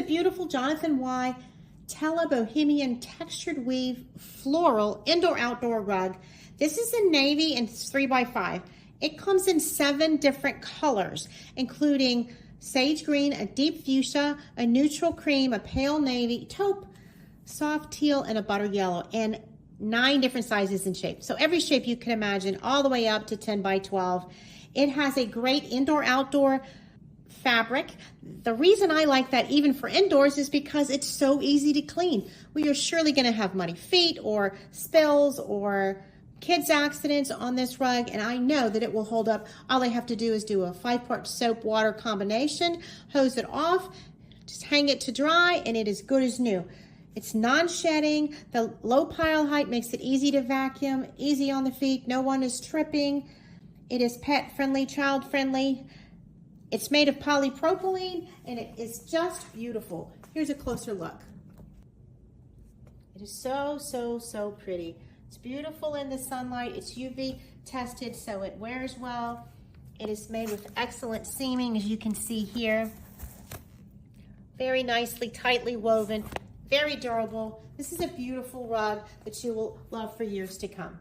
beautiful Jonathan Y. Tela Bohemian textured weave floral indoor-outdoor rug. This is in navy and it's 3x5. It comes in 7 different colors, including sage green, a deep fuchsia, a neutral cream, a pale navy, taupe, soft teal, and a butter yellow, and 9 different sizes and shapes. So every shape you can imagine, all the way up to 10x12. It has a great indoor-outdoor fabric. The reason I like that even for indoors is because it's so easy to clean. We are surely going to have muddy feet or spills or kids accidents on this rug, and I know that it will hold up. All I have to do is do a 5-part soap water combination, hose it off, just hang it to dry, and it is good as new. It's non-shedding. The low pile height makes it easy to vacuum, easy on the feet. No one is tripping. It is pet friendly, child friendly. It's made of polypropylene, and it is just beautiful. Here's a closer look. It is so, so, so pretty. It's beautiful in the sunlight. It's UV tested, so it wears well. It is made with excellent seaming, as you can see here. Very nicely, tightly woven, very durable. This is a beautiful rug that you will love for years to come.